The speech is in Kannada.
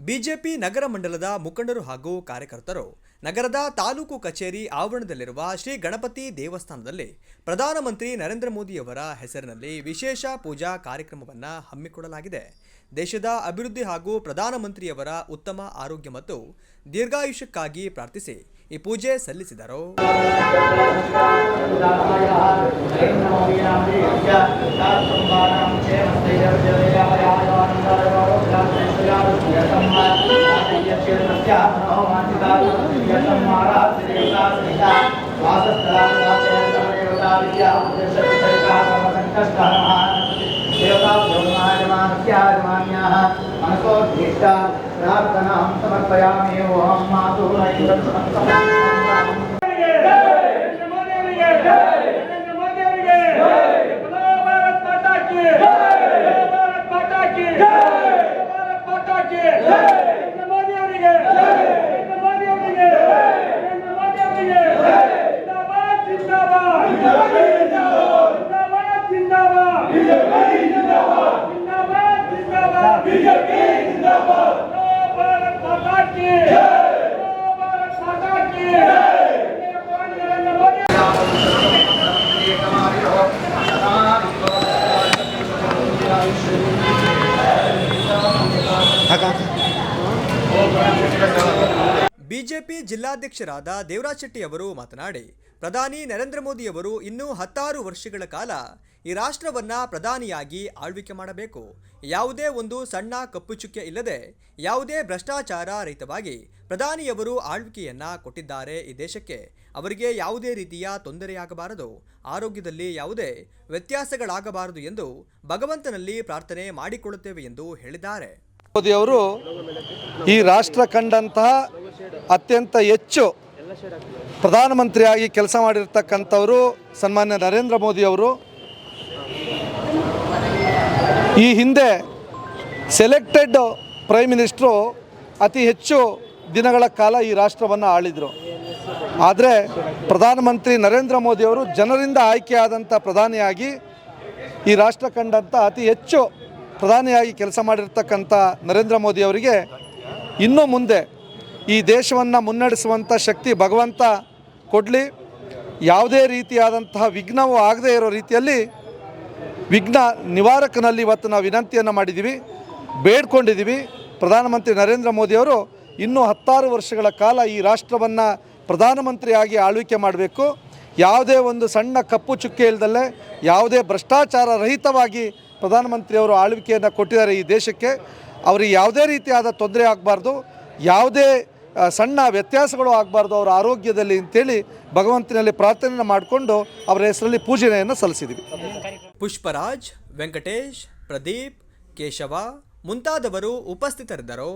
ಬಿಜೆಪಿ ನಗರ ಮಂಡಲದ ಮುಖಂಡರು ಹಾಗೂ ಕಾರ್ಯಕರ್ತರು ನಗರದ ತಾಲೂಕು ಕಚೇರಿ ಆವರಣದಲ್ಲಿರುವ ಶ್ರೀ ಗಣಪತಿ ದೇವಸ್ಥಾನದಲ್ಲಿ ಪ್ರಧಾನಮಂತ್ರಿ ನರೇಂದ್ರ ಮೋದಿಯವರ ಹೆಸರಿನಲ್ಲಿ ವಿಶೇಷ ಪೂಜಾ ಕಾರ್ಯಕ್ರಮವನ್ನು ಹಮ್ಮಿಕೊಳ್ಳಲಾಗಿದೆ. ದೇಶದ ಅಭಿವೃದ್ಧಿ ಹಾಗೂ ಪ್ರಧಾನಮಂತ್ರಿಯವರ ಉತ್ತಮ ಆರೋಗ್ಯ ಮತ್ತು ದೀರ್ಘಾಯುಷ್ಯಕ್ಕಾಗಿ ಪ್ರಾರ್ಥಿಸಿ ಈ ಪೂಜೆ ಸಲ್ಲಿಸಿದರು. ಬಿಜೆಪಿ ಜಿಲ್ಲಾಧ್ಯಕ್ಷರಾದ ದೇವರಾಜ್ ಶೆಟ್ಟಿ ಅವರು ಮಾತನಾಡಿ, ಪ್ರಧಾನಿ ನರೇಂದ್ರ ಮೋದಿಯವರು ಇನ್ನೂ 16 ವರ್ಷಗಳ ಕಾಲ ಈ ರಾಷ್ಟ್ರವನ್ನ ಪ್ರಧಾನಿಯಾಗಿ ಆಳ್ವಿಕೆ ಮಾಡಬೇಕು. ಯಾವುದೇ ಒಂದು ಸಣ್ಣ ಕಪ್ಪುಚುಕ್ಕೆ ಇಲ್ಲದೆ ಯಾವುದೇ ಭ್ರಷ್ಟಾಚಾರ ರಹಿತವಾಗಿ ಪ್ರಧಾನಿಯವರು ಆಳ್ವಿಕೆಯನ್ನ ಕೊಟ್ಟಿದ್ದಾರೆ. ಈ ದೇಶಕ್ಕೆ ಅವರಿಗೆ ಯಾವುದೇ ರೀತಿಯ ತೊಂದರೆಯಾಗಬಾರದು, ಆರೋಗ್ಯದಲ್ಲಿ ಯಾವುದೇ ವ್ಯತ್ಯಾಸಗಳಾಗಬಾರದು ಎಂದು ಭಗವಂತನಲ್ಲಿ ಪ್ರಾರ್ಥನೆ ಮಾಡಿಕೊಳ್ಳುತ್ತೇವೆ ಎಂದು ಹೇಳಿದ್ದಾರೆ. ಮೋದಿಯವರು ಈ ರಾಷ್ಟ್ರ ಕಂಡಂತಹ ಅತ್ಯಂತ ಹೆಚ್ಚು ಪ್ರಧಾನಮಂತ್ರಿಯಾಗಿ ಕೆಲಸ ಮಾಡಿರ್ತಕ್ಕಂಥವರು ಸನ್ಮಾನ್ಯ ನರೇಂದ್ರ ಮೋದಿಯವರು. ಈ ಹಿಂದೆ ಸೆಲೆಕ್ಟೆಡ್ ಪ್ರೈಮ್ ಮಿನಿಸ್ಟ್ರು ಅತಿ ಹೆಚ್ಚು ದಿನಗಳ ಕಾಲ ಈ ರಾಷ್ಟ್ರವನ್ನು ಆಳಿದರು. ಆದರೆ ಪ್ರಧಾನಮಂತ್ರಿ ನರೇಂದ್ರ ಮೋದಿಯವರು ಜನರಿಂದ ಆಯ್ಕೆಯಾದಂಥ ಪ್ರಧಾನಿಯಾಗಿ ಈ ರಾಷ್ಟ್ರ ಕಂಡಂಥ ಅತಿ ಹೆಚ್ಚು ಪ್ರಧಾನಿಯಾಗಿ ಕೆಲಸ ಮಾಡಿರ್ತಕ್ಕಂಥ ನರೇಂದ್ರ ಮೋದಿಯವರಿಗೆ ಇನ್ನು ಮುಂದೆ ಈ ದೇಶವನ್ನು ಮುನ್ನಡೆಸುವಂಥ ಶಕ್ತಿ ಭಗವಂತ ಕೊಡಲಿ. ಯಾವುದೇ ರೀತಿಯಾದಂತಹ ವಿಘ್ನವೂ ಆಗದೇ ಇರೋ ರೀತಿಯಲ್ಲಿ ವಿಘ್ನ ನಿವಾರಕನಲ್ಲಿ ಇವತ್ತು ನಾವು ವಿನಂತಿಯನ್ನು ಮಾಡಿದ್ದೀವಿ, ಬೇಡ್ಕೊಂಡಿದ್ದೀವಿ. ಪ್ರಧಾನಮಂತ್ರಿ ನರೇಂದ್ರ ಮೋದಿಯವರು ಇನ್ನೂ 16 ವರ್ಷಗಳ ಕಾಲ ಈ ರಾಷ್ಟ್ರವನ್ನು ಪ್ರಧಾನಮಂತ್ರಿಯಾಗಿ ಆಳ್ವಿಕೆ ಮಾಡಬೇಕು. ಯಾವುದೇ ಒಂದು ಸಣ್ಣ ಕಪ್ಪು ಚುಕ್ಕೆ ಇಲ್ಲದಲ್ಲೇ ಯಾವುದೇ ಭ್ರಷ್ಟಾಚಾರ ರಹಿತವಾಗಿ ಪ್ರಧಾನಮಂತ್ರಿಯವರು ಆಳ್ವಿಕೆಯನ್ನು ಕೊಟ್ಟಿದ್ದಾರೆ ಈ ದೇಶಕ್ಕೆ. ಅವರಿಗೆ ಯಾವುದೇ ರೀತಿಯಾದ ತೊಂದರೆ ಆಗಬಾರ್ದು, ಯಾವುದೇ ಸಣ್ಣ ವ್ಯತ್ಯಾಸಗಳು ಆಗಬಾರ್ದು ಅವರ ಆರೋಗ್ಯದಲ್ಲಿ ಅಂತೇಳಿ ಭಗವಂತನಲ್ಲಿ ಪ್ರಾರ್ಥನೆಯನ್ನು ಮಾಡಿಕೊಂಡು ಅವರ ಹೆಸರಲ್ಲಿ ಪೂಜೆಯನ್ನು ಸಲ್ಲಿಸಿದ್ದೀವಿ. ಪುಷ್ಪರಾಜ್, ವೆಂಕಟೇಶ್, ಪ್ರದೀಪ್, ಕೇಶವ ಮುಂತಾದವರು ಉಪಸ್ಥಿತರಿದ್ದರು.